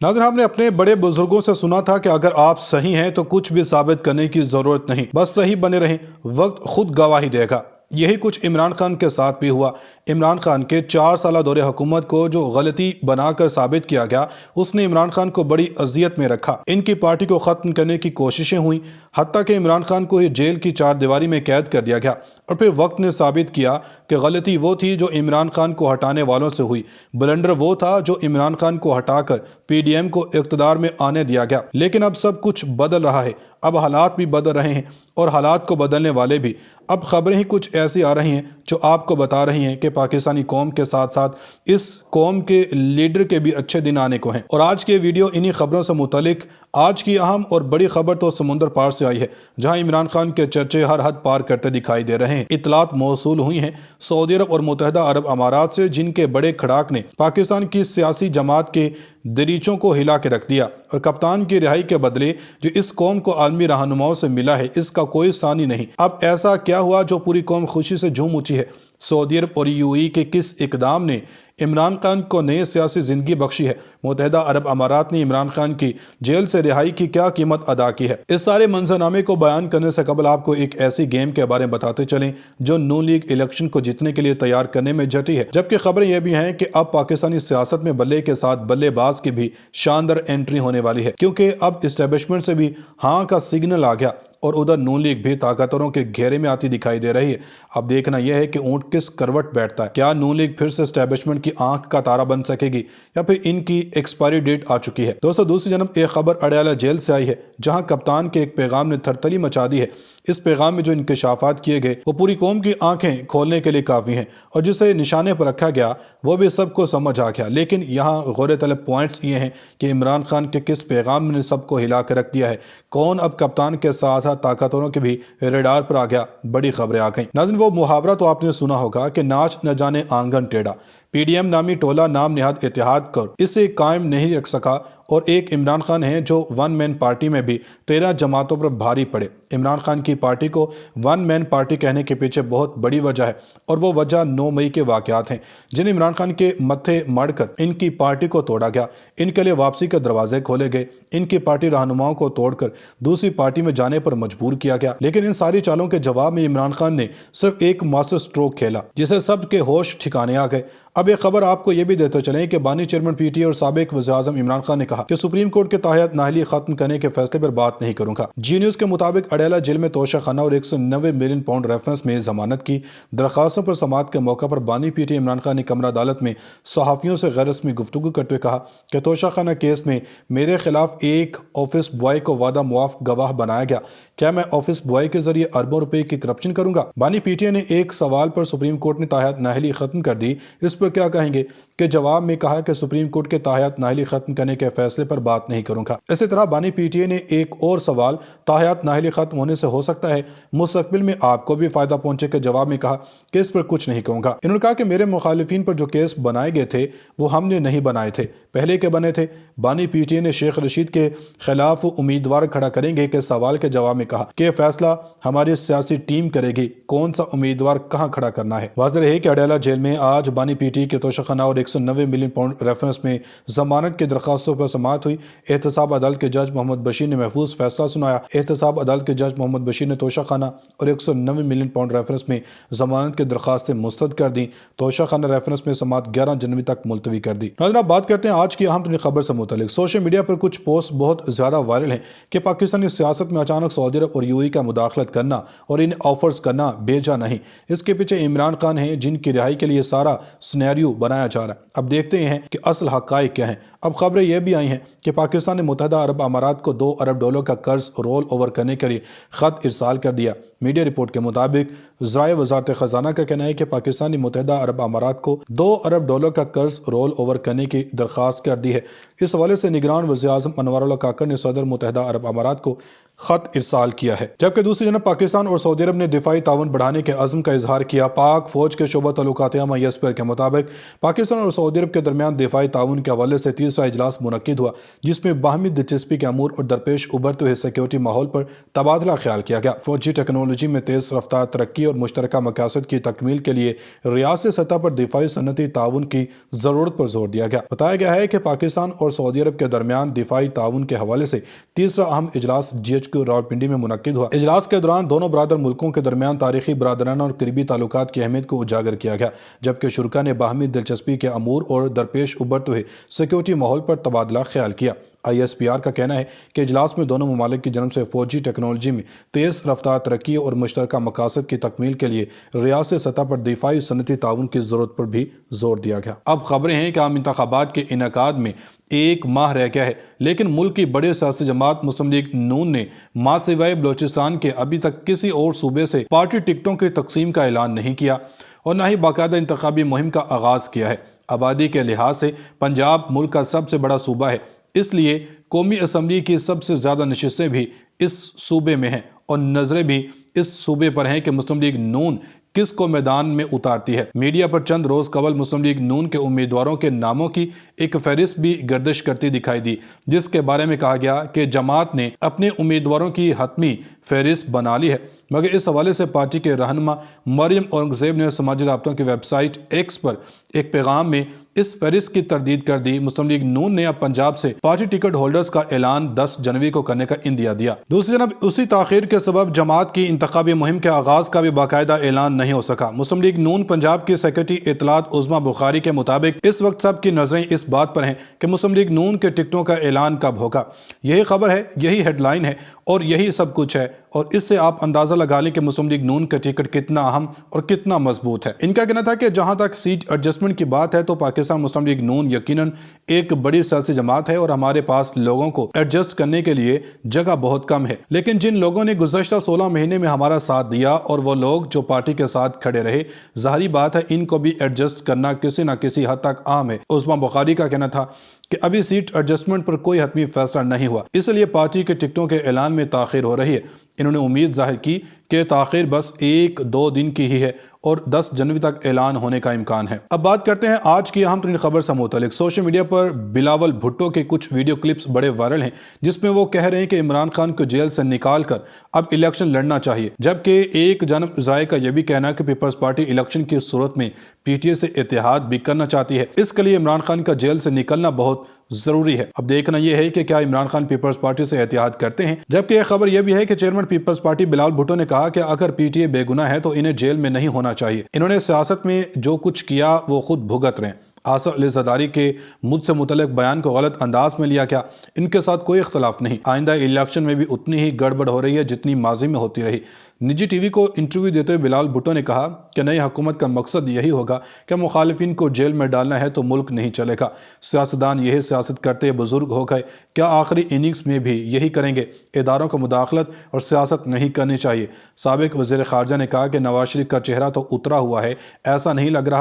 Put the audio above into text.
नाज़रीन, आपने अपने बड़े बुजुर्गों से सुना था कि अगर आप सही हैं तो कुछ भी साबित करने की जरूरत नहीं, बस सही बने रहें, वक्त खुद गवाही देगा। यही कुछ इमरान खान के साथ भी हुआ। इमरान खान के 4 साल दौरे हुकूमत को जो गलती बनाकर साबित किया गया, उसने इमरान खान को बड़ी अजियत में रखा। इनकी पार्टी को ख़त्म करने की कोशिशें हुई, हत्ता कि इमरान खान को ही जेल की 4 दीवारी में कैद कर दिया गया। और फिर वक्त ने साबित किया कि गलती वो थी जो इमरान खान को हटाने वालों से हुई, ब्लंडर वो था जो इमरान खान को हटाकर PDM को इक़्तिदार में आने दिया गया। लेकिन अब सब कुछ बदल रहा है, अब हालात भी बदल रहे हैं और हालात को बदलने वाले भी। अब खबरें ही कुछ ऐसी आ रही हैं जो आपको बता रही हैं कि पाकिस्तानी कौम के साथ साथ इस कौम के लीडर के भी अच्छे दिन आने को हैं। और आज के वीडियो इन्हीं खबरों से मुतालिक आज की अहम और बड़ी खबर तो समुंदर पार से आई है, जहां इमरान खान के चर्चे हर हद पार करते दिखाई दे रहे हैं। इतलात मौसूल हुई हैं सऊदी अरब और मुत्तहिदा अरब अमारात से, जिनके बड़े खड़ाक ने पाकिस्तान की सियासी जमात के दरीचों को हिला के रख दिया। और कप्तान की रिहाई के बदले जो इस कौम को आलमी रहनुमाओं से मिला है, इसका कोई सानी नहीं। अब ऐसा क्या हुआ जो पूरी कौम खुशी से झूम उठी है? सऊदी अरब और UAE के किस इकदाम ने इमरान खान को नई सियासी जिंदगी बख्शी है? मुत्तहिदा अरब अमारात ने इमरान खान की जेल से रिहाई की क्या कीमत अदा की है? इस सारे मंजरनामे को बयान करने से कबल आपको एक ऐसी गेम के बारे में बताते चलें जो नून लीग इलेक्शन को जीतने के लिए तैयार करने में जटी है। जबकि खबरें यह भी हैं कि अब पाकिस्तानी सियासत में बल्ले के साथ बल्लेबाज की भी शानदार एंट्री होने वाली है, क्योंकि अब इस्टेब्लिशमेंट से भी हाँ का सिग्नल आ गया और उधर नून लीग भी ताकतवरों के घेरे में आती दिखाई दे रही है। अब देखना यह है कि ऊंट किस करवट बैठता है। क्या नून लीग फिर से एस्टेब्लिशमेंट की आंख का तारा बन सकेगी या फिर इनकी एक्सपायरी डेट आ चुकी है? दोस्तों, दूसरी जन्म एक खबर अडयाला जेल से आई है, जहां कप्तान के एक पैगाम ने थरथली मचा दी है। इस पैगाम में जो इंकशाफात किए गए वो पूरी कौम की आंखें खोलने के लिए काफ़ी हैं, और जिसे निशाने पर रखा गया वो भी सबको समझ आ गया। लेकिन यहाँ गौर तलब पॉइंट्स ये हैं कि इमरान खान के किस पैगाम ने सबको हिला कर रख दिया है। कौन अब कप्तान के साथ साथ ताकतवरों के भी रेडार पर आ गया? बड़ी खबरें आ गई। नाज़रीन, वो मुहावरा तो आपने सुना होगा कि नाच न जाने आंगन टेढ़ा, PDM नामी टोला नाम निहाद इत्तेहाद कर इसे कायम नहीं रख सका। और एक इमरान खान है जो वन मैन पार्टी में भी 13 जमातों पर भारी पड़े। इमरान खान की पार्टी को वन मैन पार्टी कहने के पीछे बहुत बड़ी वजह है, और वो वजह 9 मई के वाक़यात हैं, जिन्हें इमरान खान के मत्थे मढ़कर इनकी पार्टी को तोड़ा गया। इनके लिए वापसी के दरवाजे खोले गए, इनकी पार्टी रहनुमाओं को तोड़कर दूसरी पार्टी में जाने पर मजबूर किया गया। लेकिन इन सारी चालों के जवाब में इमरान खान ने सिर्फ एक मास्टर स्ट्रोक खेला, जिसे सबके होश ठिकाने आ गए। अब एक खबर आपको यह भी देते चलें कि बानी चेयरमैन PTA और साबिक वज़ीर-ए-आज़म इमरान खान ने कहा कि सुप्रीम कोर्ट के तहत नाअहली खत्म करने के फैसले पर बात नहीं करूंगा। जी न्यूज़ के मुताबिक अडयाला जेल में तोशा खाना और 190 मिलियन पाउंड रेफरेंस में जमानत की दरखास्तों पर समाअत के मौके पर बानी PTA इमरान खान ने कमरा अदालत में सहाफ़ियों से गैर रस्मी गुफ्तगू करते हुए कहा कि तोशा खाना केस में मेरे खिलाफ एक ऑफिस बॉय को वादा मुआफ गवाह बनाया गया। क्या मैं ऑफिस बॉय के जरिए अरबों रुपए की करप्शन करूंगा? बानी PTA ने एक सवाल पर सुप्रीम कोर्ट ने ताहयात नाअहली खत्म कर दी, इस पर क्या कहेंगे? के जवाब में कहा कि सुप्रीम कोर्ट के ताहयात नाअहली खत्म करने के फैसले पर बात नहीं करूंगा। इसी तरह बानी PTA ने एक और सवाल, ताहयात नाअहली खत्म होने से हो सकता है मुस्तकबिल में आपको भी फायदा पहुंचे, के जवाब में कहा कि इस पर कुछ नहीं कहूंगा। इन्होंने कहा कि मेरे मुखालिफिन पर जो केस बनाए गए थे वो हमने नहीं बनाए थे, पहले के बने थे। बानी PTA ने शेख रशीद के खिलाफ उम्मीदवार खड़ा करेंगे के सवाल के जवाब में कहा कि फैसला हमारी सियासी टीम करेगी, कौन सा उम्मीदवार कहां खड़ा करना है। वाज़ेह है कि अडयाला जेल में आज बानी PTA के तोशाखाना और 190 मिलियन पाउंड रेफरेंस में जमानत की दरखास्तों पर समाअत हुई। एहतसाब अदालत के जज मोहम्मद बशीर ने महफूज फैसला सुनाया। एहतसाब अदालत के जज मोहम्मद बशीर ने तोशाखाना और 190 मिलियन पाउंड रेफरेंस में जमानत की दरखास्तें मुस्तरद कर दी। तोशाखाना रेफरेंस में समाअत 11 जनवरी तक मुलतवी कर दी। नाज़रीन, बात करते हैं आज की अहम तरीन खबर से मुतालिक। सोशल मीडिया पर कुछ पोस्ट बहुत ज्यादा वायरल हैं कि पाकिस्तानी सियासत में अचानक सऊदी अरब और UAE का मुदाखलत करना और इन ऑफर्स करना भेजा नहीं। इसके पीछे इमरान खान हैं, जिनकी रिहाई के लिए सारा सिनेरियो बनाया जा रहा है। अब देखते हैं कि असल हक़ाइक़ क्या हैं। अब खबरें यह भी आई हैं कि पाकिस्तान ने मुत्तहिदा अरब अमारात को $2 अरब का कर्ज रोल ओवर करने के लिए ख़त इरसाल कर दिया। मीडिया रिपोर्ट के मुताबिक ज़राए वज़ारत ख़ज़ाना का कहना है कि पाकिस्तान ने मुत्तहिदा अरब अमारात को $2 अरब का कर्ज रोल ओवर करने की दरख्वास्त कर दी है। इस हवाले से निगरान वज़ीर-ए-आज़म अनवर काकर ने सदर मुत्तहिदा अरब अमारात को خط ارسال کیا ہے، جبکہ دوسری جانب پاکستان اور سعودی عرب نے دفاعی تعاون بڑھانے کے عزم کا اظہار کیا۔ پاک فوج کے شعبہ تعلقات عامہ ESPR کے مطابق پاکستان اور سعودی عرب کے درمیان دفاعی تعاون کے حوالے سے تیسرا اجلاس منعقد ہوا، جس میں باہمی دلچسپی کے امور اور درپیش ابھرتے ہوئے سیکیورٹی ماحول پر تبادلہ خیال کیا گیا۔ فوجی ٹیکنالوجی میں تیز رفتار ترقی اور مشترکہ مقاصد کی تکمیل کے لیے ریاستی سطح پر دفاعی صنعتی تعاون کی ضرورت پر زور دیا گیا۔ بتایا گیا ہے کہ پاکستان اور سعودی عرب کے درمیان دفاعی تعاون کے حوالے سے تیسرا اہم اجلاس GHQ راولپنڈی میں منعقد ہوا۔ اجلاس کے دوران دونوں برادر ملکوں کے درمیان تاریخی، برادرانہ اور قریبی تعلقات کی اہمیت کو اجاگر کیا گیا، جبکہ شرکاء نے باہمی دلچسپی کے امور اور درپیش ابھرتے ہوئے سیکیورٹی ماحول پر تبادلہ خیال کیا۔ ISPR کا کہنا ہے کہ اجلاس میں دونوں ممالک کی جانب سے فوجی ٹیکنالوجی میں تیز رفتار ترقی اور مشترکہ مقاصد کی تکمیل کے لیے ریاستی سطح پر دفاعی صنعتی تعاون کی ضرورت پر بھی زور دیا گیا۔ اب خبریں ہیں کہ عام انتخابات کے انعقاد میں 1 ماہ رہ گیا ہے، لیکن ملک کی بڑی سیاسی جماعت مسلم لیگ نون نے ماں سوائے بلوچستان کے ابھی تک کسی اور صوبے سے پارٹی ٹکٹوں کی تقسیم کا اعلان نہیں کیا اور نہ ہی باقاعدہ انتخابی مہم کا آغاز کیا ہے۔ آبادی کے لحاظ سے پنجاب ملک کا سب سے بڑا صوبہ ہے، اس لیے قومی اسمبلی کی سب سے زیادہ نشستیں بھی اس صوبے میں ہیں اور نظریں بھی اس صوبے پر ہیں کہ مسلم لیگ نون کس کو میدان میں اتارتی ہے۔ میڈیا پر چند روز قبل مسلم لیگ نون کے امیدواروں کے ناموں کی ایک فہرست بھی گردش کرتی دکھائی دی، جس کے بارے میں کہا گیا کہ جماعت نے اپنے امیدواروں کی حتمی فہرست بنا لی ہے، مگر اس حوالے سے پارٹی کے رہنما مریم اورنگزیب نے سماجی رابطوں کی ویب سائٹ ایکس پر ایک پیغام میں اس فہرست کی تردید کر دی۔ مسلم لیگ نون نے اب پنجاب سے پارٹی ٹکٹ ہولڈرز کا اعلان 10 جنوری کو کرنے کا عندیہ دیا۔ دوسری جانب اسی تاخیر کے سبب جماعت کی انتخابی مہم کے آغاز کا بھی باقاعدہ اعلان نہیں ہو سکا۔ مسلم لیگ نون پنجاب کی سیکرٹری اطلاعات عظمیٰ بخاری کے مطابق اس وقت سب کی نظریں اس بات پر ہیں کہ مسلم لیگ نون کے ٹکٹوں کا اعلان کب ہوگا۔ یہی خبر ہے، یہی ہیڈ لائن ہے اور یہی سب کچھ ہے، اور اس سے آپ اندازہ لگا لیں کہ مسلم لیگ نون کا ٹکٹ کتنا اہم اور کتنا مضبوط ہے۔ ان کا کہنا تھا کہ جہاں تک سیٹ ایڈجسٹمنٹ کی بات ہے تو پاکستان مسلم لیگ نون یقیناً ایک بڑی سیاسی جماعت ہے اور ہمارے پاس لوگوں کو ایڈجسٹ کرنے کے لیے جگہ بہت کم ہے، لیکن جن لوگوں نے گزشتہ 16 مہینے میں ہمارا ساتھ دیا اور وہ لوگ جو پارٹی کے ساتھ کھڑے رہے، ظاہری بات ہے ان کو بھی ایڈجسٹ کرنا کسی نہ کسی حد تک عام ہے۔ عثمان بخاری کا کہنا تھا کہ ابھی سیٹ ایڈجسٹمنٹ پر کوئی حتمی فیصلہ نہیں ہوا، اس لیے پارٹی کے ٹکٹوں کے اعلان میں تاخیر ہو رہی ہے۔ انہوں نے امید ظاہر کی کہ تاخیر بس 1-2 دن کی ہی ہے اور 10 جنوری تک اعلان ہونے کا امکان ہے۔ اب بات کرتے ہیں آج کی اہم ترین خبر سے متعلق۔ سوشل میڈیا پر بلاول بھٹو کے کچھ ویڈیو کلپس بڑے وائرل ہیں، جس میں وہ کہہ رہے ہیں کہ عمران خان کو جیل سے نکال کر اب الیکشن لڑنا چاہیے، جبکہ ایک جانب ذرائع کا یہ بھی کہنا ہے کہ پیپلز پارٹی الیکشن کی صورت میں PTI سے اتحاد بھی کرنا چاہتی ہے، اس کے لیے عمران خان کا جیل سے نکلنا بہت ضروری ہے۔ اب دیکھنا یہ ہے کہ کیا عمران خان پیپلز پارٹی سے اتحاد کرتے ہیں، جبکہ ایک خبر یہ بھی ہے کہ chairman Peoples Party Bilawal Bhutto نے کہا کہ اگر PTI بے گناہ ہے تو انہیں جیل میں نہیں ہونا چاہیے، انہوں نے سیاست میں جو کچھ کیا وہ خود بھگت رہے ہیں۔ آصف علی زرداری کے مجھ سے متعلق بیان کو غلط انداز میں لیا کیا، ان کے ساتھ کوئی اختلاف نہیں، آئندہ الیکشن میں بھی اتنی ہی گڑبڑ ہو رہی ہے جتنی ماضی میں ہوتی رہی۔ نجی ٹی وی کو انٹرویو دیتے ہوئے بلاول بھٹو نے کہا کہ نئی حکومت کا مقصد یہی ہوگا کہ مخالفین کو جیل میں ڈالنا ہے تو ملک نہیں چلے گا، سیاستدان یہی سیاست کرتے بزرگ ہو گئے، کیا آخری اننگز میں بھی یہی کریں گے؟ اداروں کو مداخلت اور سیاست نہیں کرنی چاہیے۔ سابق وزیر خارجہ نے کہا کہ نواز شریف کا چہرہ تو اترا ہوا ہے، ایسا نہیں لگ رہا